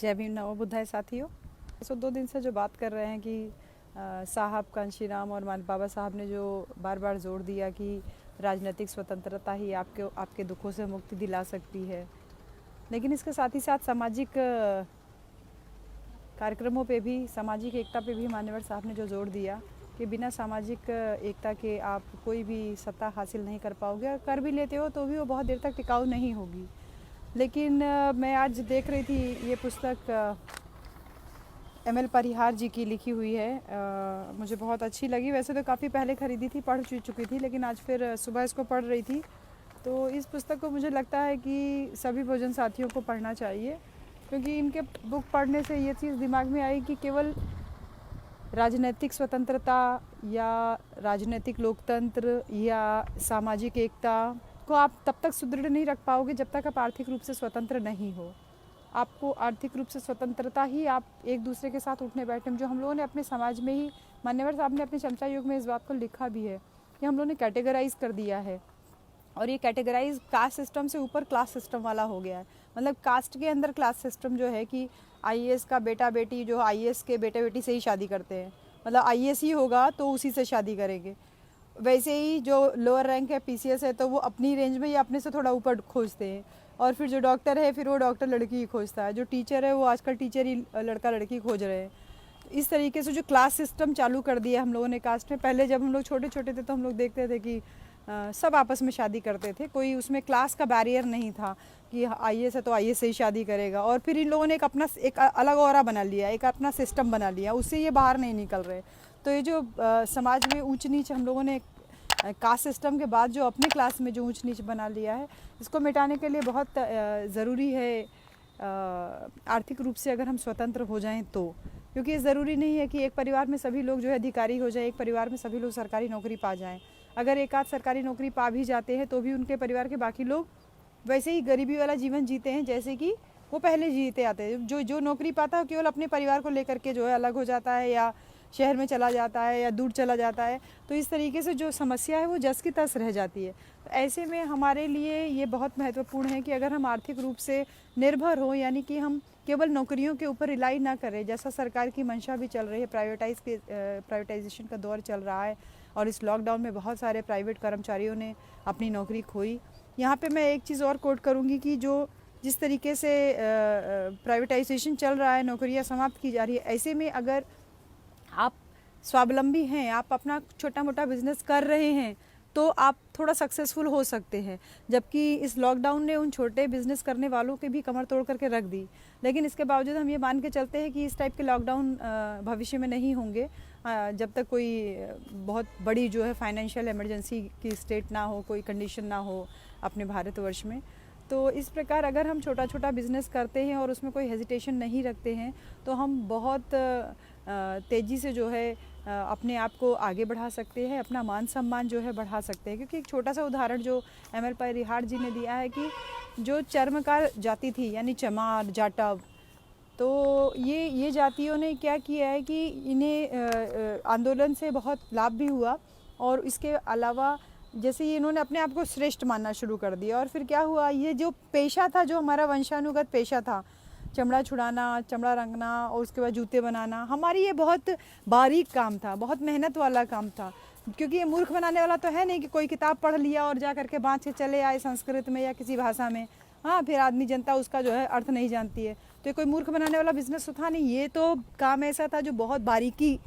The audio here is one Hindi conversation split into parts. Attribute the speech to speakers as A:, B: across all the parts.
A: जय भीम नमो बुद्धाय साथियों। 2 दिन से जो बात कर रहे हैं कि साहब कांशीराम और बाबा साहब ने जो बार बार जोर दिया कि राजनीतिक स्वतंत्रता ही आपके दुखों से मुक्ति दिला सकती है, लेकिन इसके साथ ही साथ सामाजिक कार्यक्रमों पे भी, सामाजिक एकता पे भी मान्यवर साहब ने जो जोर दिया कि बिना सामाजिक एकता के आप कोई भी सत्ता हासिल नहीं कर पाओगे, और कर भी लेते हो तो भी वो बहुत देर तक टिकाऊ नहीं होगी। लेकिन मैं आज देख रही थी ये पुस्तक एमएल परिहार जी की लिखी हुई है। मुझे बहुत अच्छी लगी। वैसे तो काफ़ी पहले ख़रीदी थी, पढ़ चुकी थी, लेकिन आज फिर सुबह इसको पढ़ रही थी। तो इस पुस्तक को मुझे लगता है कि सभी भोजन साथियों को पढ़ना चाहिए, क्योंकि इनके बुक पढ़ने से ये चीज़ दिमाग में आई कि केवल राजनीतिक स्वतंत्रता या राजनीतिक लोकतंत्र या सामाजिक एकता को आप तब तक सुदृढ़ नहीं रख पाओगे जब तक आप आर्थिक रूप से स्वतंत्र नहीं हो। आपको आर्थिक रूप से स्वतंत्रता ही आप एक दूसरे के साथ उठने बैठने, जो हम लोगों ने अपने समाज में ही, मान्यवर साहब ने अपने चमचा युग में इस बात को लिखा भी है कि हम लोगों ने कैटेगराइज कर दिया है, और ये कैटेगराइज कास्ट सिस्टम से ऊपर क्लास सिस्टम वाला हो गया है। मतलब कास्ट के अंदर क्लास सिस्टम जो है कि आईएएस का बेटा बेटी जो आईएएस के बेटे बेटी से ही शादी करते हैं, मतलब आईएएस ही होगा तो उसी से शादी करेंगे। वैसे ही जो लोअर रैंक है पीसीएस है तो वो अपनी रेंज में या अपने से थोड़ा ऊपर खोजते हैं, और फिर जो डॉक्टर है फिर वो डॉक्टर लड़की ही खोजता है, जो टीचर है वो आजकल टीचर ही लड़का लड़की खोज रहे हैं। इस तरीके से जो क्लास सिस्टम चालू कर दिया हम लोगों ने कास्ट में। पहले जब हम लोग छोटे छोटे थे तो हम लोग देखते थे कि सब आपस में शादी करते थे, कोई उसमें क्लास का बैरियर नहीं था कि आईएएस है तो आईएएस से ही शादी करेगा। और फिर इन लोगों ने एक अलग ऑरा बना लिया, एक अपना सिस्टम बना लिया, उससे ये बाहर नहीं निकल रहे। तो ये जो समाज में ऊंच नीच हम लोगों ने कास्ट सिस्टम के बाद जो अपने क्लास में जो ऊंच नीच बना लिया है, इसको मिटाने के लिए बहुत ज़रूरी है आर्थिक रूप से अगर हम स्वतंत्र हो जाएं तो। क्योंकि ये ज़रूरी नहीं है कि एक परिवार में सभी लोग जो है अधिकारी हो जाए, एक परिवार में सभी लोग सरकारी नौकरी पा जाएं। अगर एक आध सरकारी नौकरी पा भी जाते हैं तो भी उनके परिवार के बाकी लोग वैसे ही गरीबी वाला जीवन जीते हैं जैसे कि वो पहले जीते आते हैं। जो नौकरी पाता है केवल अपने परिवार को लेकर के जो है अलग हो जाता है, या शहर में चला जाता है, या दूर चला जाता है। तो इस तरीके से जो समस्या है वो जस की तस रह जाती है। तो ऐसे में हमारे लिए ये बहुत महत्वपूर्ण है कि अगर हम आर्थिक रूप से निर्भर हो, यानी कि हम केवल नौकरियों के ऊपर रिलाई ना करें, जैसा सरकार की मंशा भी चल रही है, प्राइवेटाइजेशन का दौर चल रहा है, और इस लॉकडाउन में बहुत सारे प्राइवेट कर्मचारियों ने अपनी नौकरी खोई। यहाँ पे मैं एक चीज़ और कोट करूँगी कि जिस तरीके से प्राइवेटाइजेशन चल रहा है, नौकरियाँ समाप्त की जा रही है, ऐसे में अगर आप स्वावलंबी हैं, आप अपना छोटा मोटा बिजनेस कर रहे हैं, तो आप थोड़ा सक्सेसफुल हो सकते हैं। जबकि इस लॉकडाउन ने उन छोटे बिजनेस करने वालों के भी कमर तोड़ करके रख दी। लेकिन इसके बावजूद हम ये मान के चलते हैं कि इस टाइप के लॉकडाउन भविष्य में नहीं होंगे, जब तक कोई बहुत बड़ी जो है फाइनेंशियल इमरजेंसी की स्टेट ना हो, कोई कंडीशन ना हो अपने भारतवर्ष में। तो इस प्रकार अगर हम छोटा छोटा बिजनेस करते हैं और उसमें कोई हेजिटेशन नहीं रखते हैं, तो हम बहुत तेज़ी से जो है अपने आप को आगे बढ़ा सकते हैं, अपना मान सम्मान जो है बढ़ा सकते हैं। क्योंकि एक छोटा सा उदाहरण जो एमएल परिहार जी ने दिया है कि जो चर्मकार जाति थी, यानी चमार, जाटव, तो ये जातियों ने क्या किया है कि इन्हें आंदोलन से बहुत लाभ भी हुआ, और इसके अलावा जैसे ये इन्होंने अपने आप को श्रेष्ठ मानना शुरू कर दिया। और फिर क्या हुआ, ये जो पेशा था, जो हमारा वंशानुगत पेशा था, चमड़ा छुड़ाना, चमड़ा रंगना और उसके बाद जूते बनाना, हमारी ये बहुत बारीक काम था, बहुत मेहनत वाला काम था। क्योंकि ये मूर्ख बनाने वाला तो है नहीं कि कोई किताब पढ़ लिया और जा करके बाँच के चले आए संस्कृत में या किसी भाषा में, हाँ, फिर आदमी जनता उसका जो है अर्थ नहीं जानती है। तो ये कोई मूर्ख बनाने वाला बिजनेस तो था नहीं, ये तो काम ऐसा था जो बहुत बारीकी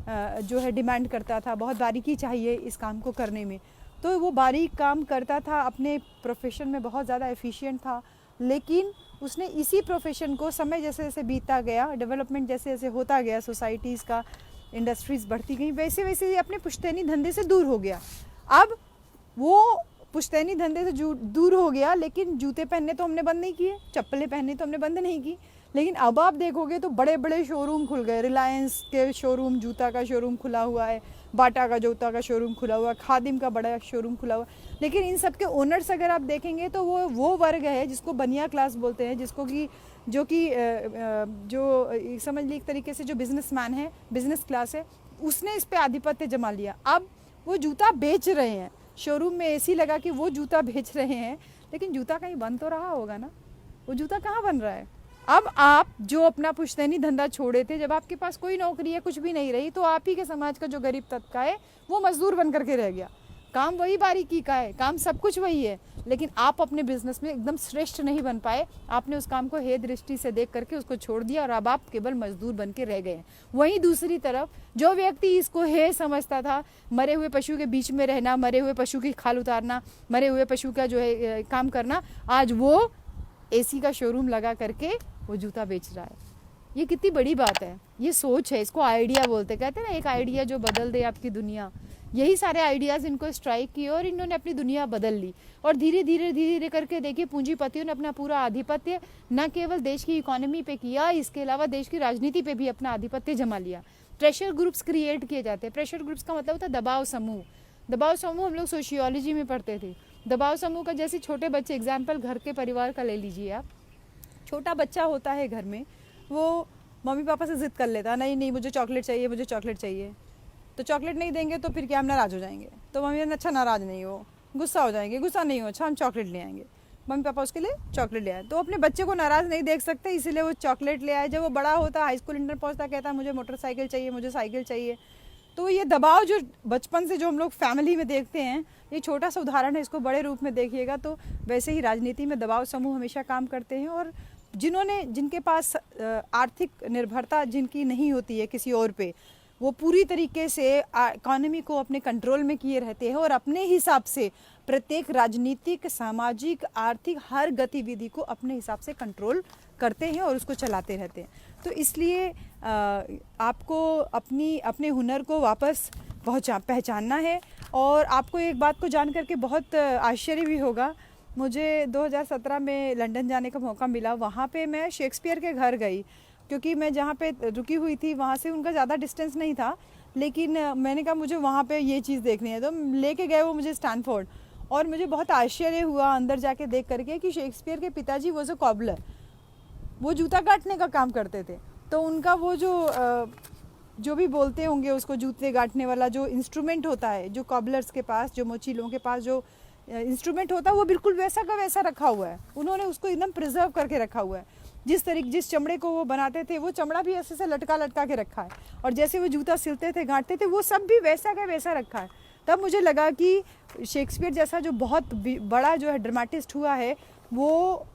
A: जो है डिमांड करता था, बहुत बारीकी चाहिए इस काम को करने में। तो वो बारीक काम करता था, अपने प्रोफेशन में बहुत ज़्यादा एफिशिएंट था। लेकिन उसने इसी प्रोफेशन को समय जैसे जैसे बीतता गया, डेवलपमेंट जैसे जैसे होता गया, सोसाइटीज़ का, इंडस्ट्रीज़ बढ़ती गई, वैसे वैसे ये अपने पुश्तैनी धंधे से दूर हो गया। अब वो पुश्तैनी धंधे से दूर हो गया, लेकिन जूते पहनने तो हमने बंद नहीं किए, चप्पलें पहनने तो हमने बंद नहीं की। लेकिन अब आप देखोगे तो बड़े बड़े शोरूम खुल गए, रिलायंस के शोरूम, जूता का शोरूम खुला हुआ है, बाटा का जूता का शोरूम खुला हुआ है, खादिम का बड़ा शोरूम खुला हुआ। लेकिन इन सब के ओनर्स अगर आप देखेंगे तो वो वर्ग है जिसको बनिया क्लास बोलते हैं, जिसको कि जो समझ लीजिए एक तरीके से जो बिजनेसमैन है, बिजनेस क्लास है, उसने इस पे आधिपत्य जमा लिया। अब वो जूता बेच रहे हैं, शोरूम में एसी लगा कि वो जूता बेच रहे हैं, लेकिन जूता कहीं बन तो रहा होगा ना, वो जूता कहाँ बन रहा है? अब आप जो अपना पुश्तैनी धंधा छोड़े थे, जब आपके पास कोई नौकरी है, कुछ भी नहीं रही, तो आप ही के समाज का जो गरीब तबका है वो मजदूर बन करके रह गया। काम वही बारीकी का है, काम सब कुछ वही है, लेकिन आप अपने बिजनेस में एकदम श्रेष्ठ नहीं बन पाए। आपने उस काम को हे दृष्टि से देख करके उसको छोड़ दिया और अब आप केवल मजदूर बन के रह गए। वहीं दूसरी तरफ जो व्यक्ति इसको हे समझता था, मरे हुए पशु के बीच में रहना, मरे हुए पशु की खाल उतारना, मरे हुए पशु का जो है काम करना, आज वो एसी का शोरूम लगा करके वो जूता बेच रहा है। ये कितनी बड़ी बात है, ये सोच है, इसको आइडिया बोलते। कहते हैं ना, एक आइडिया जो बदल दे आपकी दुनिया। यही सारे आइडियाज़ इनको स्ट्राइक किए और इन्होंने अपनी दुनिया बदल ली। और धीरे धीरे करके देखिए, पूंजीपतियों ने अपना पूरा आधिपत्य न केवल देश की इकोनॉमी पे किया, इसके अलावा देश की राजनीति पे भी अपना आधिपत्य जमा लिया। प्रेशर ग्रुप्स क्रिएट किए जाते हैं। प्रेशर ग्रुप्स का मतलब होता है दबाव समूह। दबाव समूह हम लोग सोशियोलॉजी में पढ़ते थे। दबाव समूह का जैसे छोटे बच्चे, एग्जाम्पल घर के परिवार का ले लीजिए आप। छोटा बच्चा होता है घर में, वो मम्मी पापा से ज़िद कर लेता, नहीं नहीं मुझे चॉकलेट चाहिए, मुझे चॉकलेट चाहिए। तो चॉकलेट नहीं देंगे तो फिर क्या, हम नाराज़ हो जाएंगे। तो मम्मी ने, अच्छा नाराज़ नहीं हो, गुस्सा हो जाएंगे, गुस्सा नहीं हो, अच्छा हम चॉकलेट ले आएंगे। मम्मी पापा उसके लिए चॉकलेट ले आए। तो अपने बच्चे को नाराज़ नहीं देख सकते, इसीलिए वो चॉकलेट ले आए। जब वो बड़ा होता, हाई स्कूल इंटर पहुँचता, कहता मुझे मोटरसाइकिल चाहिए, मुझे साइकिल चाहिए। तो ये दबाव जो बचपन से जो हम लोग फैमिली में देखते हैं, ये छोटा सा उदाहरण है, इसको बड़े रूप में देखिएगा तो वैसे ही राजनीति में दबाव समूह हमेशा काम करते हैं। और जिनके पास आर्थिक निर्भरता जिनकी नहीं होती है किसी और पे, वो पूरी तरीके से इकोनॉमी को अपने कंट्रोल में किए रहते हैं और अपने हिसाब से प्रत्येक राजनीतिक, सामाजिक, आर्थिक हर गतिविधि को अपने हिसाब से कंट्रोल करते हैं और उसको चलाते रहते हैं। तो इसलिए आपको अपने हुनर को वापस पहचानना है। और आपको एक बात को जान करके बहुत आश्चर्य भी होगा, मुझे 2017 में लंदन जाने का मौका मिला। वहाँ पे मैं शेक्सपियर के घर गई, क्योंकि मैं जहाँ पे रुकी हुई थी वहाँ से उनका ज़्यादा डिस्टेंस नहीं था, लेकिन मैंने कहा मुझे वहाँ पे ये चीज़ देखनी है। तो लेके गए वो मुझे स्टैनफोर्ड, और मुझे बहुत आश्चर्य हुआ अंदर जाके देख करके कि शेक्सपियर के पिताजी वो जो कॉबलर, वो जूता काटने का काम करते थे। तो उनका वो जो भी बोलते होंगे उसको, जूते काटने वाला जो इंस्ट्रूमेंट होता है, जो कॉबलर्स के पास, जो मोचीलों के पास जो इंस्ट्रूमेंट होता है, वो बिल्कुल वैसा का वैसा रखा हुआ है। उन्होंने उसको एकदम प्रिजर्व करके रखा हुआ है। जिस चमड़े को वो बनाते थे, वो चमड़ा भी ऐसे से लटका के रखा है, और जैसे वो जूता सिलते थे, गांठते थे, वो सब भी वैसा का वैसा रखा है। तब मुझे लगा कि शेक्सपियर जैसा जो बहुत बड़ा जो है ड्रामेटिस्ट हुआ है, वो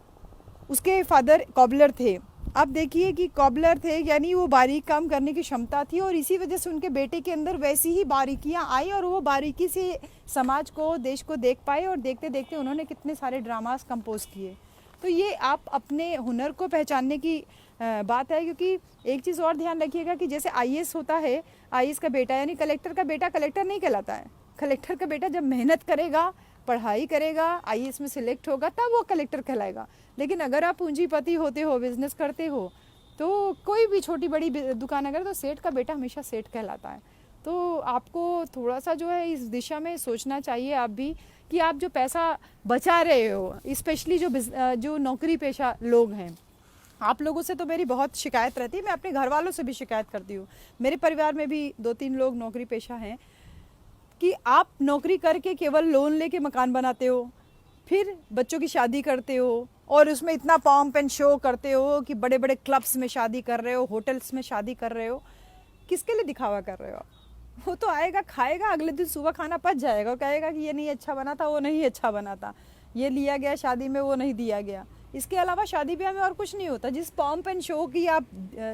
A: उसके फादर कॉबलर थे। अब देखिए कि कॉबलर थे, यानी वो बारीक काम करने की क्षमता थी, और इसी वजह से उनके बेटे के अंदर वैसी ही बारीकियां आई, और वो बारीकी से समाज को, देश को देख पाए, और देखते देखते उन्होंने कितने सारे ड्रामास कंपोज किए। तो ये आप अपने हुनर को पहचानने की बात है। क्योंकि एक चीज़ और ध्यान रखिएगा कि जैसे आईएएस होता है, आईएएस का बेटा यानी कलेक्टर का बेटा कलेक्टर नहीं कहलाता है। कलेक्टर का बेटा जब मेहनत करेगा, पढ़ाई करेगा, आईएएस में सिलेक्ट होगा, तब वो कलेक्टर कहलाएगा। लेकिन अगर आप पूंजीपति होते हो, बिजनेस करते हो, तो कोई भी छोटी बड़ी दुकान अगर, तो सेठ का बेटा हमेशा सेठ कहलाता है। तो आपको थोड़ा सा जो है इस दिशा में सोचना चाहिए आप भी, कि आप जो पैसा बचा रहे हो, स्पेशली जो नौकरी पेशा लोग हैं, आप लोगों से तो मेरी बहुत शिकायत रहती है। मैं अपने घर वालों से भी शिकायत करती हूँ, मेरे परिवार में भी 2-3 लोग नौकरी पेशा हैं, कि आप नौकरी करके केवल लोन लेके मकान बनाते हो, फिर बच्चों की शादी करते हो, और उसमें इतना पॉम्प एंड शो करते हो कि बड़े बड़े क्लब्स में शादी कर रहे हो, होटल्स में शादी कर रहे हो। किसके लिए दिखावा कर रहे हो? वो तो आएगा, खाएगा, अगले दिन सुबह खाना पच जाएगा और कहेगा कि ये नहीं अच्छा बना था, वो नहीं अच्छा बना था, ये लिया गया शादी में, वो नहीं दिया गया। इसके अलावा शादी ब्याह में और कुछ नहीं होता। जिस पॉम्प एंड शो की आप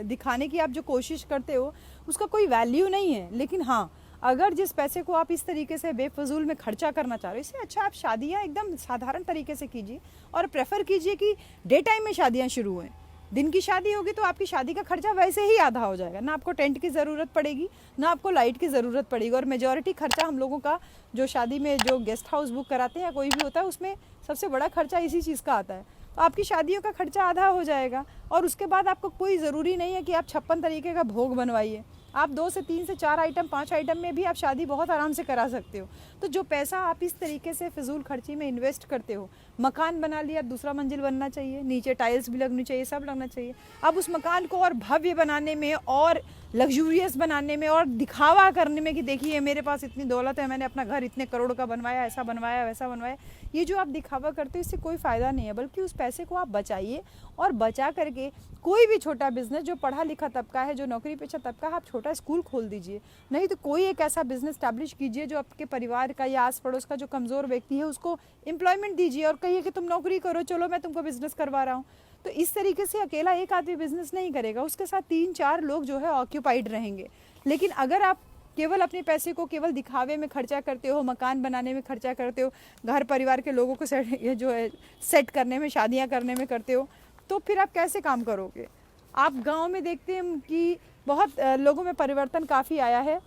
A: दिखाने की आप जो कोशिश करते हो, उसका कोई वैल्यू नहीं है। लेकिन हाँ, अगर जिस पैसे को आप इस तरीके से बेफजूल में खर्चा करना चाह रहे हो, इससे अच्छा आप शादियाँ एकदम साधारण तरीके से कीजिए, और प्रेफर कीजिए कि डे टाइम में शादियाँ शुरू हुए। दिन की शादी होगी तो आपकी शादी का खर्चा वैसे ही आधा हो जाएगा, ना आपको टेंट की ज़रूरत पड़ेगी, ना आपको लाइट की ज़रूरत पड़ेगी। और मेजॉरिटी खर्चा हम लोगों का जो शादी में जो गेस्ट हाउस बुक कराते हैं या कोई भी होता है, उसमें सबसे बड़ा खर्चा इसी चीज़ का आता है। तो आपकी शादियों का खर्चा आधा हो जाएगा, और उसके बाद आपको कोई ज़रूरी नहीं है कि आप 56 तरीके का भोग बनवाइए। आप 2 से 3 से 4 आइटम, 5 आइटम में भी आप शादी बहुत आराम से करा सकते हो। तो जो पैसा आप इस तरीके से फिजूल खर्ची में इन्वेस्ट करते हो, मकान बना लिया, दूसरा मंजिल बनना चाहिए, नीचे टाइल्स भी लगनी चाहिए, सब लगना चाहिए। अब उस मकान को और भव्य बनाने में और लग्जूरियस बनाने में और दिखावा करने में कि देखिए मेरे पास इतनी दौलत है, मैंने अपना घर इतने करोड़ का बनवाया, ऐसा बनवाया, वैसा बनवाया। ये जो आप दिखावा करते हो इससे कोई फ़ायदा नहीं है, बल्कि उस पैसे को आप बचाइए और बचा करके कोई भी छोटा बिजनेस, जो पढ़ा लिखा तबका है, जो नौकरी पेशा तबका है, आप छोटा स्कूल खोल दीजिए, नहीं तो कोई एक ऐसा बिजनेस स्टैब्लिश कीजिए जो आपके परिवार का या आस पड़ोस का जो कमज़ोर व्यक्ति है उसको एम्प्लॉयमेंट दीजिए और कहिए कि तुम नौकरी करो, चलो मैं तुमको बिजनेस करवा रहा हूँ। तो इस तरीके से अकेला एक आदमी बिजनेस नहीं करेगा, उसके साथ 3-4 लोग जो है ऑक्यूपाइड रहेंगे। लेकिन अगर आप केवल अपने पैसे को केवल दिखावे में खर्चा करते हो, मकान बनाने में खर्चा करते हो, घर परिवार के लोगों को सेट करने में, शादियां करने में करते हो, तो फिर आप कैसे काम करोगे। आप गांव में देखते हैं कि बहुत लोगों में परिवर्तन काफ़ी आया है।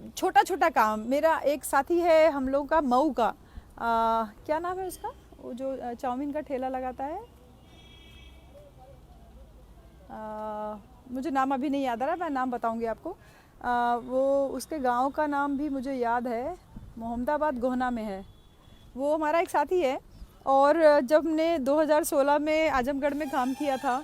A: छोटा छोटा काम, मेरा एक साथी है हम लोगों का मऊ का, क्या नाम है उसका, वो जो चाउमीन का ठेला लगाता है, मुझे नाम अभी नहीं याद आ रहा, मैं नाम बताऊंगी आपको। वो उसके गांव का नाम भी मुझे याद है, मोहम्मदाबाद गोहना में है। वो हमारा एक साथी है और जब हमने 2016 में आजमगढ़ में काम किया था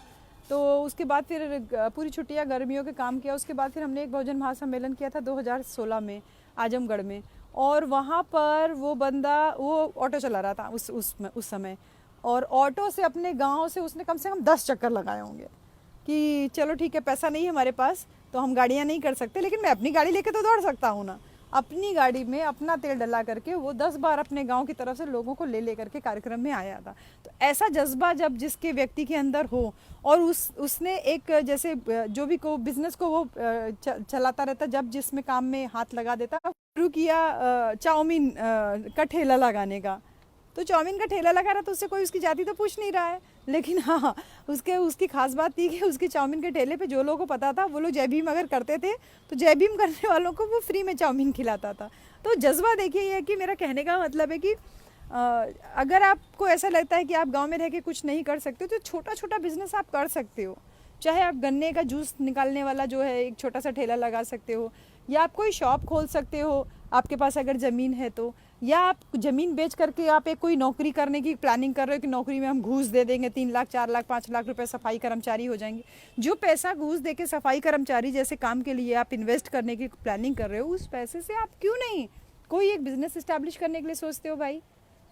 A: तो उसके बाद फिर पूरी छुट्टियां गर्मियों के काम किया। उसके बाद फिर हमने एक बहुजन महासम्मेलन किया था 2016 में आजमगढ़ में, और वहाँ पर वो बंदा वो ऑटो चला रहा था उस समय, और ऑटो से अपने गांव से उसने कम से कम 10 चक्कर लगाए होंगे कि चलो ठीक है, पैसा नहीं है हमारे पास तो हम गाड़ियाँ नहीं कर सकते, लेकिन मैं अपनी गाड़ी लेके तो दौड़ सकता हूँ ना। अपनी गाड़ी में अपना तेल डला करके वो 10 बार अपने गांव की तरफ से लोगों को ले करके कार्यक्रम में आया था। तो ऐसा जज्बा जब जिसके व्यक्ति के अंदर हो और उसने एक जैसे जो भी को बिजनेस को वो चलाता रहता, जब जिसमें काम में हाथ लगा देता, शुरू किया चाउमीन का ठेला लगाने का। तो चाउमीन का ठेला लगा रहा तो उससे कोई उसकी जाति तो पूछ नहीं रहा है, लेकिन हाँ उसकी खास बात थी कि उसके चाउमीन के ठेले पे जो लोगों को पता था वो लोग जय भीम अगर करते थे तो जय भीम करने वालों को वो फ्री में चाउमीन खिलाता था। तो जज्बा देखिए ये कि मेरा कहने का मतलब है कि अगर आपको ऐसा लगता है कि आप गांव में रह के कुछ नहीं कर सकते तो छोटा छोटा बिजनेस आप कर सकते हो। चाहे आप गन्ने का जूस निकालने वाला जो है एक छोटा सा ठेला लगा सकते हो, या आप कोई शॉप खोल सकते हो आपके पास अगर ज़मीन है तो, या आप ज़मीन बेच करके आप एक कोई नौकरी करने की प्लानिंग कर रहे हो कि नौकरी में हम घूस दे देंगे, 3 लाख 4 लाख 5 लाख रुपए सफाई कर्मचारी हो जाएंगे। जो पैसा घूस दे के सफाई कर्मचारी जैसे काम के लिए आप इन्वेस्ट करने की प्लानिंग कर रहे हो, उस पैसे से आप क्यों नहीं कोई एक बिजनेस इस्टेब्लिश करने के लिए सोचते हो भाई।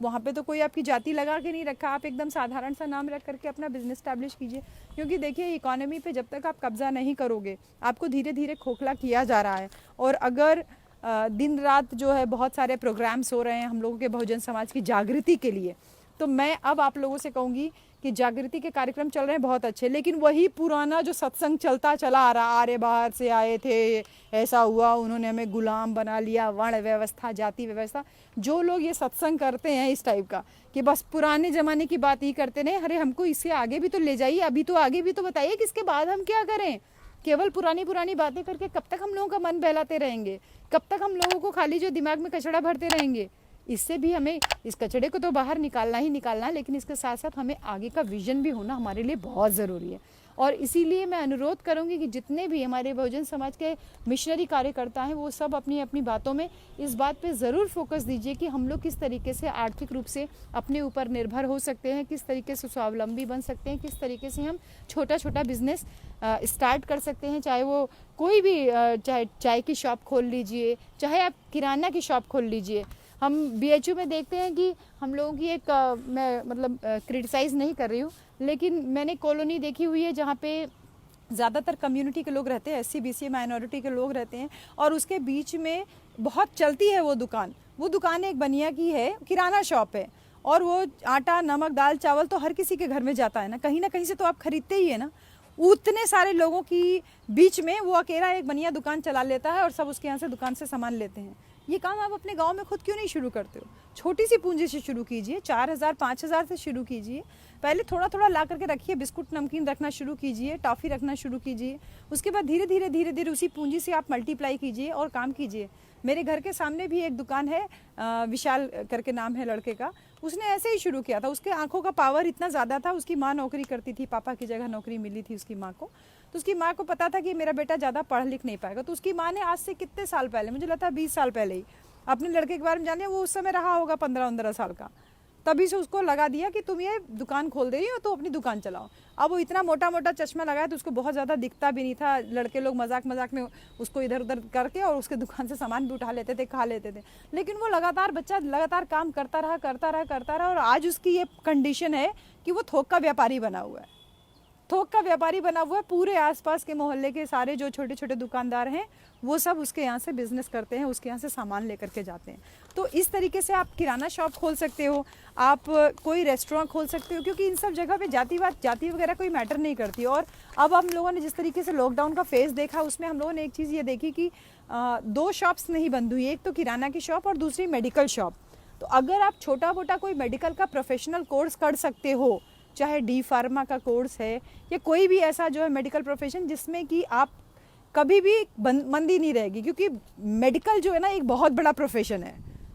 A: वहाँ पे तो कोई आपकी जाति लगा के नहीं रखा, आप एकदम साधारण सा नाम रख करके अपना बिजनेस स्टैब्लिश कीजिए। क्योंकि देखिए इकोनॉमी पे जब तक आप कब्जा नहीं करोगे, आपको धीरे धीरे खोखला किया जा रहा है। और अगर दिन रात जो है बहुत सारे प्रोग्राम्स हो रहे हैं हम लोगों के बहुजन समाज की जागृति के लिए, तो मैं अब आप लोगों से कहूँगी कि जागृति के कार्यक्रम चल रहे हैं बहुत अच्छे, लेकिन वही पुराना जो सत्संग चलता चला आ रहा, आर्य बाहर से आए थे, ऐसा हुआ, उन्होंने हमें गुलाम बना लिया, वर्ण व्यवस्था, जाति व्यवस्था, जो लोग ये सत्संग करते हैं इस टाइप का कि बस पुराने ज़माने की बात ही करते नहीं, अरे हमको इससे आगे भी तो ले जाइए, अभी तो आगे भी तो बताइए कि इसके बाद हम क्या करें। केवल पुरानी पुरानी बातें करके कब तक हम लोगों का मन बहलाते रहेंगे, कब तक हम लोगों को खाली जो दिमाग में कचड़ा भरते रहेंगे। इससे भी हमें इस कचड़े को तो बाहर निकालना ही निकालना, लेकिन इसके साथ साथ हमें आगे का विजन भी होना हमारे लिए बहुत ज़रूरी है। और इसीलिए मैं अनुरोध करूंगी कि जितने भी हमारे बहुजन समाज के मिशनरी कार्यकर्ता हैं वो सब अपनी अपनी बातों में इस बात पे ज़रूर फोकस दीजिए कि हम लोग किस तरीके से आर्थिक रूप से अपने ऊपर निर्भर हो सकते हैं, किस तरीके से स्वावलंबी बन सकते हैं, किस तरीके से हम छोटा छोटा बिजनेस स्टार्ट कर सकते हैं। चाहे वो कोई भी चाहे चाय की शॉप खोल लीजिए, चाहे आप किराना की शॉप खोल लीजिए। हम BHU में देखते हैं कि हम लोगों की एक मैं मतलब क्रिटिसाइज़ नहीं कर रही हूँ, लेकिन मैंने कॉलोनी देखी हुई है जहाँ पे ज़्यादातर कम्युनिटी के लोग रहते हैं, SC BC माइनॉरिटी के लोग रहते हैं, और उसके बीच में बहुत चलती है वो दुकान एक बनिया की है, किराना शॉप है, और वो आटा नमक दाल चावल तो हर किसी के घर में जाता है ना कहीं से तो आप खरीदते ही है ना। उतने सारे लोगों की बीच में वो अकेला एक बनिया दुकान चला लेता है और सब उसके यहाँ से दुकान से सामान लेते हैं। ये काम आप अपने गांव में खुद क्यों नहीं शुरू करते हो? छोटी सी पूंजी से शुरू कीजिए, 4,000 5,000 से शुरू कीजिए। पहले थोड़ा थोड़ा ला करके रखिए, बिस्कुट नमकीन रखना शुरू कीजिए, टॉफ़ी रखना शुरू कीजिए। उसके बाद धीरे धीरे उसी पूंजी से आप मल्टीप्लाई कीजिए और काम कीजिए। मेरे घर के सामने भी एक दुकान है, विशाल करके नाम है लड़के का, उसने ऐसे ही शुरू किया था। उसके आंखों का पावर इतना ज़्यादा था, उसकी माँ नौकरी करती थी, पापा की जगह नौकरी मिली थी उसकी माँ को, तो उसकी माँ को पता था कि मेरा बेटा ज़्यादा पढ़ लिख नहीं पाएगा, तो उसकी माँ ने आज से कितने साल पहले, मुझे लगता है 20 साल पहले ही, अपने लड़के के बारे में जाने, वो उस समय रहा होगा 15-15 साल का, तभी से उसको लगा दिया कि तुम ये दुकान खोल दे रही हो तो अपनी दुकान चलाओ। अब वो इतना मोटा मोटा चश्मा लगाया तो उसको बहुत ज़्यादा दिखता भी नहीं था, लड़के लोग मजाक मजाक में उसको इधर उधर करके और उसके दुकान से सामान भी उठा लेते थे, खा लेते थे। लेकिन वो लगातार बच्चा लगातार काम करता रहा और आज उसकी ये कंडीशन है कि वो थोक का व्यापारी बना हुआ है। थोक का व्यापारी बना हुआ है। पूरे आसपास के मोहल्ले के सारे जो छोटे छोटे दुकानदार हैं वो सब उसके यहाँ से बिजनेस करते हैं, उसके यहाँ से सामान लेकर के जाते हैं। तो इस तरीके से आप किराना शॉप खोल सकते हो, आप कोई रेस्टोरेंट खोल सकते हो, क्योंकि इन सब जगह पे जाति वगैरह कोई मैटर नहीं करती। और अब हम लोगों ने जिस तरीके से लॉकडाउन का फेज देखा, उसमें हम लोगों ने एक चीज़ ये देखी कि 2 शॉप्स नहीं बंद हुई, एक तो किराना की शॉप और दूसरी मेडिकल शॉप। तो अगर आप छोटा मोटा कोई मेडिकल का प्रोफेशनल कोर्स कर सकते हो, चाहे डी फार्मा का कोर्स है या कोई भी ऐसा जो है मेडिकल प्रोफेशन जिसमें कि आप कभी भी मंदी नहीं रहेगी, क्योंकि मेडिकल जो है ना एक बहुत बड़ा प्रोफेशन है,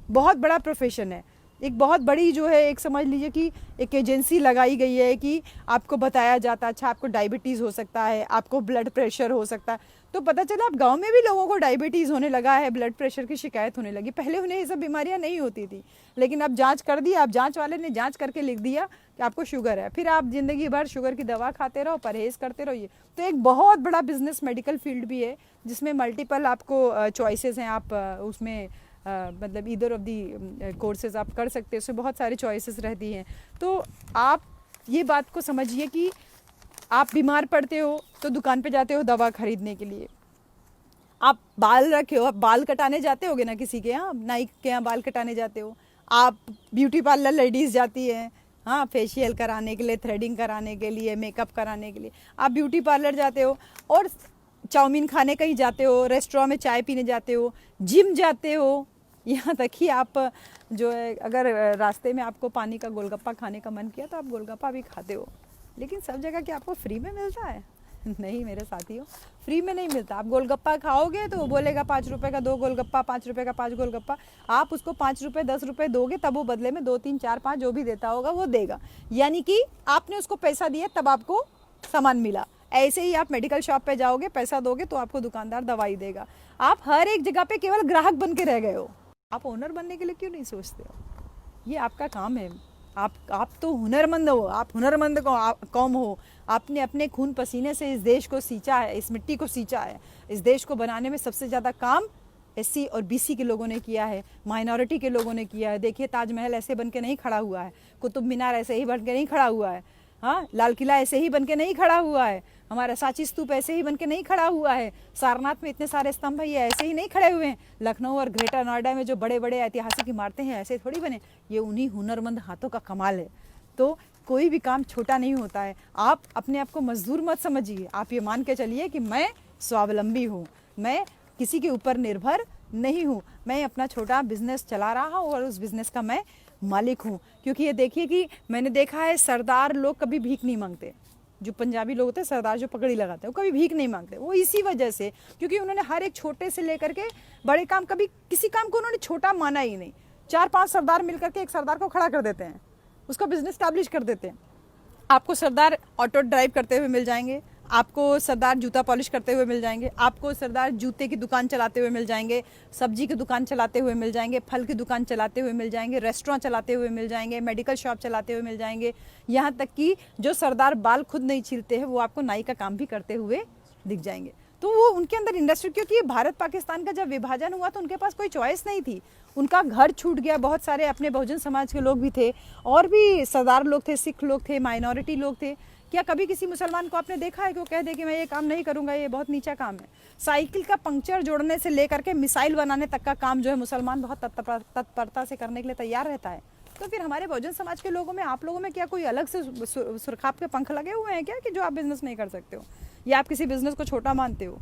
A: बहुत बड़ा प्रोफेशन है। एक बहुत बड़ी जो है, एक समझ लीजिए कि एक एजेंसी लगाई गई है कि आपको बताया जाता है, अच्छा आपको डायबिटीज़ हो सकता है, आपको ब्लड प्रेशर हो सकता है। तो पता चला अब गांव में भी लोगों को डायबिटीज़ होने लगा है, ब्लड प्रेशर की शिकायत होने लगी। पहले उन्हें ये सब बीमारियां नहीं होती थी, लेकिन अब जांच कर दी, अब जांच वाले ने जांच करके लिख दिया कि आपको शुगर है, फिर आप ज़िंदगी भर शुगर की दवा खाते रहो, परहेज़ करते रहो। ये तो एक बहुत बड़ा बिजनेस मेडिकल फील्ड भी है, जिसमें मल्टीपल आपको चॉइसेस हैं। आप उसमें मतलब ईदर ऑफ दी कोर्सेज आप कर सकते हो, उसमें बहुत सारी चॉइसेस रहती हैं। तो आप ये बात को समझिए कि आप बीमार पड़ते हो तो दुकान पे जाते हो दवा खरीदने के लिए। आप बाल रखे हो, आप बाल कटाने जाते होगे ना किसी के यहाँ, नाई के यहाँ बाल कटाने जाते हो। आप ब्यूटी पार्लर लेडीज़ जाती हैं, हाँ, फेशियल कराने के लिए, थ्रेडिंग कराने के लिए, मेकअप कराने के लिए आप ब्यूटी पार्लर जाते हो। और चाउमीन खाने कहीं जाते हो, रेस्टोरेंट में चाय पीने जाते हो, जिम जाते हो, यहाँ तक ही आप जो है अगर रास्ते में आपको पानी का गोलगप्पा खाने का मन किया तो आप गोलगप्पा भी खाते हो। लेकिन सब जगह क्या आपको फ्री में मिलता है? नहीं मेरे साथियों, फ्री में नहीं मिलता। आप गोलगप्पा खाओगे तो वो बोलेगा 5 रुपए का 2 गोलगप्पा, 5 रुपए का 5 गोलगप्पा। आप उसको 5 रुपए 10 रुपए दोगे तब वो बदले में 2 3 4 5 जो भी देता होगा वो देगा, यानी कि आपने उसको पैसा दिया तब आपको सामान मिला। ऐसे ही आप मेडिकल शॉप पे जाओगे, पैसा दोगे तो आपको दुकानदार दवाई देगा। आप हर एक जगह पे केवल ग्राहक बन के रह गए हो। आप ओनर बनने के लिए क्यों नहीं सोचते हो? ये आपका काम है। आप तो हुनरमंद हो, आप हुनरमंद कौम हो। आपने अपने खून पसीने से इस देश को सींचा है, इस मिट्टी को सींचा है। इस देश को बनाने में सबसे ज़्यादा काम SC और BC के लोगों ने किया है, माइनॉरिटी के लोगों ने किया है। देखिए ताजमहल ऐसे बन के नहीं खड़ा हुआ है, कुतुब मीनार ऐसे ही बन के नहीं खड़ा हुआ है, हाँ, लाल किला ऐसे ही बन के नहीं खड़ा हुआ है, हमारा सांची स्तूप ऐसे ही बन के नहीं खड़ा हुआ है, सारनाथ में इतने सारे स्तंभ है ये ऐसे ही नहीं खड़े हुए हैं, लखनऊ और ग्रेटर नोएडा में जो बड़े बड़े ऐतिहासिक इमारतें हैं ऐसे थोड़ी बने। ये उन्हीं हुनरमंद हाथों का कमाल है। तो कोई भी काम छोटा नहीं होता है। आप अपने आप को मजदूर मत समझिए। आप ये मान के चलिए कि मैं स्वावलंबी हूँ, मैं किसी के ऊपर निर्भर नहीं हूँ, मैं अपना छोटा बिजनेस चला रहा हूँ और उस बिजनेस का मैं मालिक हूँ। क्योंकि ये देखिए कि मैंने देखा है सरदार लोग कभी भीख नहीं मांगते। जो पंजाबी लोग होते हैं सरदार, जो पगड़ी लगाते हैं, वो कभी भीख नहीं मांगते। वो इसी वजह से, क्योंकि उन्होंने हर एक छोटे से लेकर के बड़े काम, कभी किसी काम को उन्होंने छोटा माना ही नहीं। 4-5 सरदार मिलकर के एक सरदार को खड़ा कर देते हैं, उसका बिजनेस स्टैब्लिश कर देते हैं। आपको सरदार ऑटो ड्राइव करते हुए मिल जाएंगे, आपको सरदार जूता पॉलिश करते हुए मिल जाएंगे, आपको सरदार जूते की दुकान चलाते हुए मिल जाएंगे, सब्जी की दुकान चलाते हुए मिल जाएंगे, फल की दुकान चलाते हुए मिल जाएंगे, रेस्टोरेंट चलाते हुए मिल जाएंगे, मेडिकल शॉप चलाते हुए मिल जाएंगे। यहाँ तक कि जो सरदार बाल खुद नहीं छीलते हैं वो आपको नाई का काम भी करते हुए दिख जाएंगे। तो वो उनके अंदर इंडस्ट्री, क्योंकि भारत पाकिस्तान का जब विभाजन हुआ तो उनके पास कोई चॉइस नहीं थी, उनका घर छूट गया। बहुत सारे अपने बहुजन समाज के लोग भी थे और भी सरदार लोग थे, सिख लोग थे, माइनॉरिटी लोग थे। क्या कभी किसी मुसलमान को आपने देखा है कि वो कह दे कि मैं ये काम नहीं करूंगा, ये बहुत नीचा काम है? साइकिल का पंक्चर जोड़ने से लेकर के मिसाइल बनाने तक का काम जो है मुसलमान बहुत तत्परता से करने के लिए तैयार रहता है। तो फिर हमारे बहुजन समाज के लोगों में, आप लोगों में क्या कोई अलग से सुरखाप के पंख लगे हुए हैं क्या कि जो आप बिजनेस नहीं कर सकते हो या आप किसी बिजनेस को छोटा मानते हो?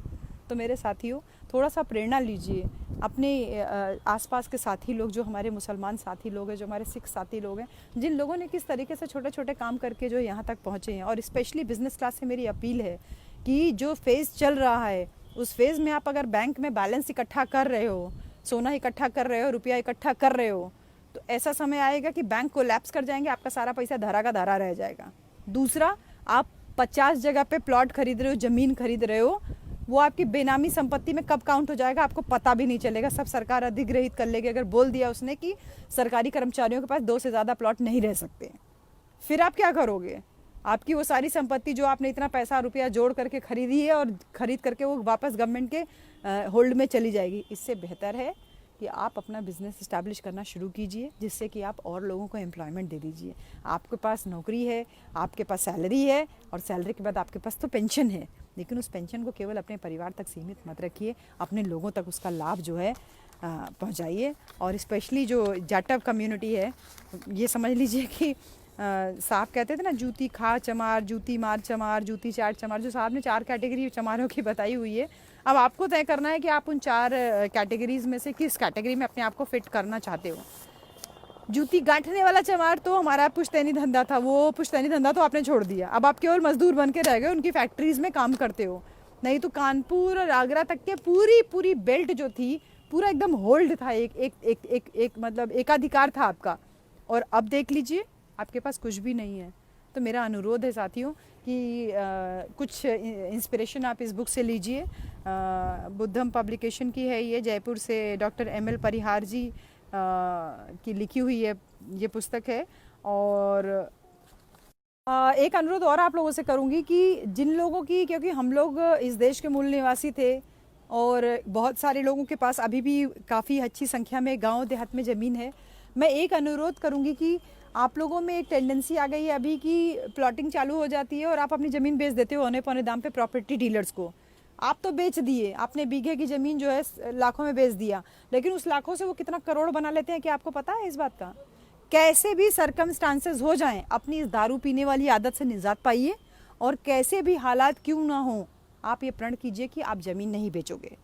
A: तो मेरे साथियों, थोड़ा सा प्रेरणा लीजिए अपने आसपास के साथी लोग, जो हमारे मुसलमान साथी लोग हैं, जो हमारे सिख साथी लोग हैं, जिन लोगों ने किस तरीके से छोटे छोटे काम करके जो यहाँ तक पहुँचे हैं। और स्पेशली बिजनेस क्लास से मेरी अपील है कि जो फेज़ चल रहा है उस फेज़ में आप अगर बैंक में बैलेंस इकट्ठा कर रहे हो, सोना इकट्ठा कर रहे हो, रुपया इकट्ठा कर रहे हो, तो ऐसा समय आएगा कि बैंक कोलैप्स कर जाएंगे, आपका सारा पैसा धरा का धरा रह जाएगा। दूसरा, आप 50 जगह पे प्लॉट खरीद रहे हो, ज़मीन खरीद रहे हो, वो आपकी बेनामी संपत्ति में कब काउंट हो जाएगा आपको पता भी नहीं चलेगा। सब सरकार अधिग्रहित कर लेगी। अगर बोल दिया उसने कि सरकारी कर्मचारियों के पास 2 से ज़्यादा प्लॉट नहीं रह सकते, फिर आप क्या करोगे? आपकी वो सारी संपत्ति जो आपने इतना पैसा रुपया जोड़ करके खरीदी है और खरीद करके वो वापस गवर्नमेंट के होल्ड में चली जाएगी। इससे बेहतर है कि आप अपना बिजनेस इस्टेब्लिश करना शुरू कीजिए, जिससे कि आप और लोगों को एम्प्लॉयमेंट दे दीजिए। आपके पास नौकरी है, आपके पास सैलरी है, और सैलरी के बाद आपके पास तो पेंशन है, लेकिन उस पेंशन को केवल अपने परिवार तक सीमित मत रखिए, अपने लोगों तक उसका लाभ जो है पहुँचाइए। और स्पेशली जो जाटव कम्युनिटी है, ये समझ लीजिए कि साहब कहते थे ना, जूती खा चमार, जूती मार चमार, जूती चाट चमार। जो साहब ने 4 कैटेगरी चमारों की बताई हुई है, अब आपको तय करना है कि आप उन 4 कैटेगरीज में से किस कैटेगरी में अपने आप को फिट करना चाहते हो। जूती गांठने वाला चमार तो हमारा पुश्तैनी धंधा था, वो पुश्तैनी धंधा तो आपने छोड़ दिया। अब आप केवल मजदूर बन के रह गए, उनकी फैक्ट्रीज में काम करते हो। नहीं तो कानपुर और आगरा तक के पूरी बेल्ट जो थी, पूरा एकदम होल्ड था, एक मतलब एकाधिकार था आपका। और अब देख लीजिए आपके पास कुछ भी नहीं है। तो मेरा अनुरोध है साथियों कि कुछ इंस्पिरेशन आप इस बुक से लीजिए। बुद्धम पब्लिकेशन की है ये, जयपुर से डॉक्टर ML परिहार जी की लिखी हुई ये पुस्तक है। और एक अनुरोध और आप लोगों से करूँगी कि जिन लोगों की, क्योंकि हम लोग इस देश के मूल निवासी थे और बहुत सारे लोगों के पास अभी भी काफ़ी अच्छी संख्या में गांव देहात में ज़मीन है, मैं एक अनुरोध करूँगी कि आप लोगों में एक टेंडेंसी आ गई है अभी कि प्लॉटिंग चालू हो जाती है और आप अपनी ज़मीन बेच देते हो औने पौने दाम पे प्रॉपर्टी डीलर्स को। आप तो बेच दिए, आपने बीघे की ज़मीन जो है लाखों में बेच दिया, लेकिन उस लाखों से वो कितना करोड़ बना लेते हैं, क्या आपको पता है इस बात का? कैसे भी सरकमस्टांसेस हो जाएं, अपनी इस दारू पीने वाली आदत से निजात पाइए, और कैसे भी हालात क्यों ना हो, आप ये प्रण कीजिए कि आप ज़मीन नहीं बेचोगे।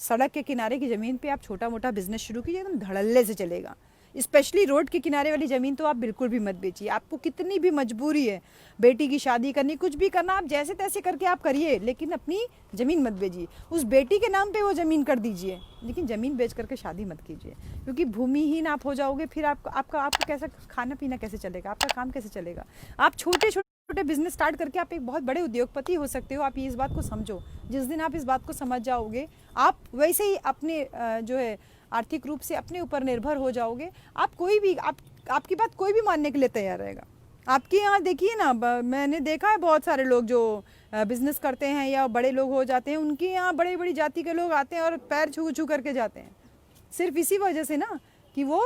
A: सड़क के किनारे की ज़मीन पे आप छोटा मोटा बिजनेस शुरू कीजिए, एकदम धड़ल्ले से चलेगा। स्पेशली रोड के किनारे वाली ज़मीन तो आप बिल्कुल भी मत बेचिए। आपको कितनी भी मजबूरी है, बेटी की शादी करनी, कुछ भी करना, आप जैसे तैसे करके आप करिए, लेकिन अपनी ज़मीन मत बेचिए। उस बेटी के नाम पे वो ज़मीन कर दीजिए, लेकिन ज़मीन बेच करके शादी मत कीजिए, क्योंकि भूमिहीन आप हो जाओगे। फिर आपका कैसा खाना पीना कैसे चलेगा, आपका काम कैसे चलेगा? आप छोटे छोटे बिजनेस स्टार्ट करके आप एक बहुत बड़े उद्योगपति हो सकते हो। आप ये इस बात को समझो। जिस दिन आप इस बात को समझ जाओगे, आप वैसे ही अपने जो है आर्थिक रूप से अपने ऊपर निर्भर हो जाओगे। आप कोई भी आपकी बात कोई भी मानने के लिए तैयार रहेगा। आपके यहाँ देखिए ना, मैंने देखा है बहुत सारे लोग जो बिजनेस करते हैं या बड़े लोग हो जाते हैं, उनके यहाँ बड़ी बड़ी जाति के लोग आते हैं और पैर छू छू करके जाते हैं, सिर्फ इसी वजह से ना कि वो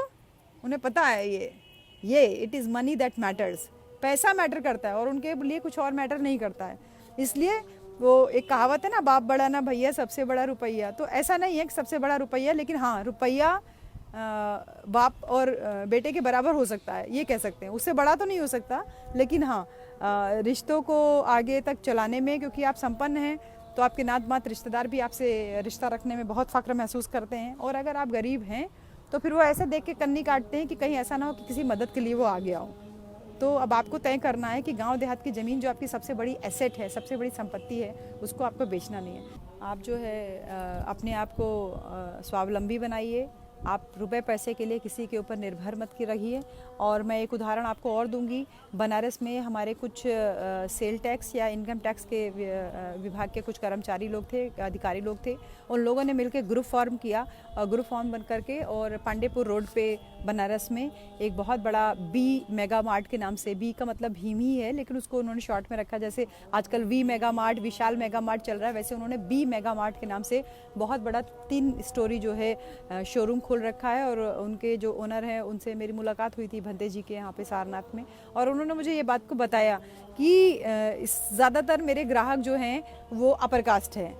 A: उन्हें पता है ये it is money that matters, पैसा मैटर करता है और उनके लिए कुछ और मैटर नहीं करता है। इसलिए वो एक कहावत है ना, बाप बड़ा ना भैया, सबसे बड़ा रुपया। तो ऐसा नहीं है कि सबसे बड़ा रुपया, लेकिन हाँ, रुपया बाप और बेटे के बराबर हो सकता है, ये कह सकते हैं। उससे बड़ा तो नहीं हो सकता, लेकिन हाँ, रिश्तों को आगे तक चलाने में, क्योंकि आप संपन्न हैं तो आपके नात मात रिश्तेदार भी आपसे रिश्ता रखने में बहुत फ़ख्र महसूस करते हैं। और अगर आप गरीब हैं तो फिर वो ऐसे देख के कन्नी काटते हैं कि कहीं ऐसा ना हो कि किसी मदद के लिए वो आ गया हो। तो अब आपको तय करना है कि गांव देहात की ज़मीन जो आपकी सबसे बड़ी एसेट है, सबसे बड़ी संपत्ति है, उसको आपको बेचना नहीं है। आप जो है अपने आप को स्वावलंबी बनाइए। आप रुपए पैसे के लिए किसी के ऊपर निर्भर मत की रहिए। और मैं एक उदाहरण आपको और दूंगी। बनारस में हमारे कुछ सेल टैक्स या इनकम टैक्स के विभाग के कुछ कर्मचारी लोग थे, अधिकारी लोग थे। उन लोगों ने मिलकर ग्रुप फॉर्म किया और ग्रुप फॉर्म बन करके और पांडेपुर रोड पे बनारस में एक बहुत बड़ा बी मेगा मार्ट के नाम से, बी का मतलब भीम ही है, लेकिन उसको उन्होंने शॉर्ट में रखा। जैसे आजकल V mega mart, Vishal mega mart चल रहा है, वैसे उन्होंने बी मेगा मार्ट के नाम से बहुत बड़ा 3 स्टोरी जो है शोरूम खोल रखा है। और उनके जो ओनर हैं उनसे मेरी मुलाकात हुई थी भंते जी के यहाँ पे सारनाथ में, और उन्होंने मुझे ये बात को बताया कि ज़्यादातर मेरे ग्राहक जो हैं वो अपर कास्ट हैं।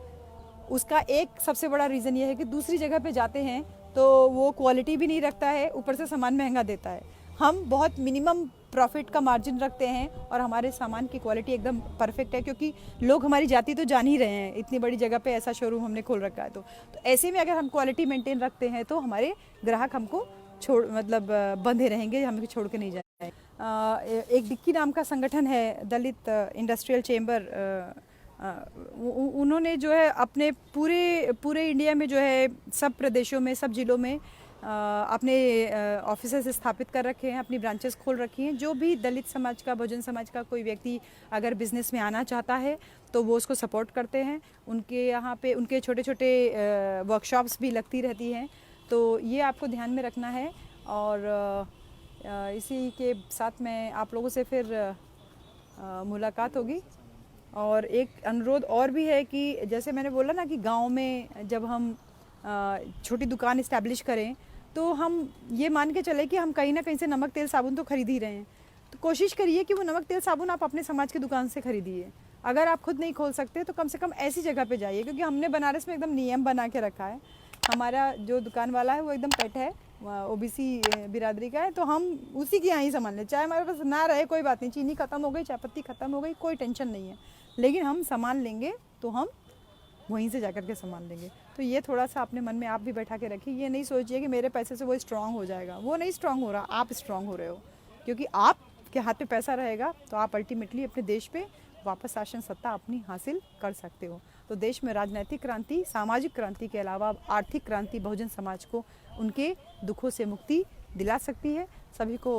A: उसका एक सबसे बड़ा रीज़न ये है कि दूसरी जगह पे जाते हैं तो वो क्वालिटी भी नहीं रखता है, ऊपर से सामान महंगा देता है। हम बहुत मिनिमम प्रॉफिट का मार्जिन रखते हैं और हमारे सामान की क्वालिटी एकदम परफेक्ट है, क्योंकि लोग हमारी जाति तो जान ही रहे हैं, इतनी बड़ी जगह पे ऐसा शोरूम हमने खोल रखा है। तो ऐसे में अगर हम क्वालिटी मेंटेन रखते हैं तो हमारे ग्राहक हमको बंधे रहेंगे, हमें छोड़ के नहीं जाए। एक डिक्की नाम का संगठन है, दलित इंडस्ट्रियल चेंबर, उन्होंने जो है अपने पूरे इंडिया में जो है सब प्रदेशों में, सब जिलों में अपने ऑफिसेस स्थापित कर रखे हैं, अपनी ब्रांचेस खोल रखी हैं। जो भी दलित समाज का, बहुजन समाज का कोई व्यक्ति अगर बिज़नेस में आना चाहता है तो वो उसको सपोर्ट करते हैं। उनके यहाँ पे उनके छोटे छोटे वर्कशॉप्स भी लगती रहती हैं, तो ये आपको ध्यान में रखना है। और इसी के साथ में आप लोगों से फिर मुलाकात होगी। और एक अनुरोध और भी है कि जैसे मैंने बोला ना कि गांव में जब हम छोटी दुकान इस्टेब्लिश करें तो हम ये मान के चले कि हम कहीं ना कहीं से नमक तेल साबुन तो खरीद ही रहे हैं, तो कोशिश करिए कि वो नमक तेल साबुन आप अपने समाज की दुकान से खरीदिए। अगर आप खुद नहीं खोल सकते तो कम से कम ऐसी जगह पे जाइए, क्योंकि हमने बनारस में एकदम नियम बना के रखा है। हमारा जो दुकान वाला है वो एकदम पेट है, ओबीसी बिरादरी का है, तो हम उसी के यहाँ ही सामान लें। चाहे हमारे पास ना रहे कोई बात नहीं, चीनी ख़त्म हो गई, चाय पत्ती ख़त्म हो गई, कोई टेंशन नहीं है, लेकिन हम सामान लेंगे तो हम वहीं से जाकर के सामान लेंगे। तो ये थोड़ा सा अपने मन में आप भी बैठा के रखिए। ये नहीं सोचिए कि मेरे पैसे से वो स्ट्रांग हो जाएगा, वो नहीं स्ट्रांग हो रहा, आप स्ट्रांग हो रहे हो। क्योंकि आपके हाथ पे पैसा रहेगा तो आप अल्टीमेटली अपने देश पे वापस शासन सत्ता अपनी हासिल कर सकते हो। तो देश में राजनीतिक क्रांति, सामाजिक क्रांति के अलावा आर्थिक क्रांति बहुजन समाज को उनके दुखों से मुक्ति दिला सकती है। सभी को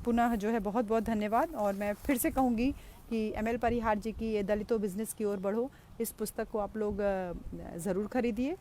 A: पुनः जो है बहुत बहुत धन्यवाद। और मैं फिर से कहूँगी कि ML परिहार जी की ये दलितों बिजनेस की ओर बढ़ो, इस पुस्तक को आप लोग ज़रूर खरीदिए।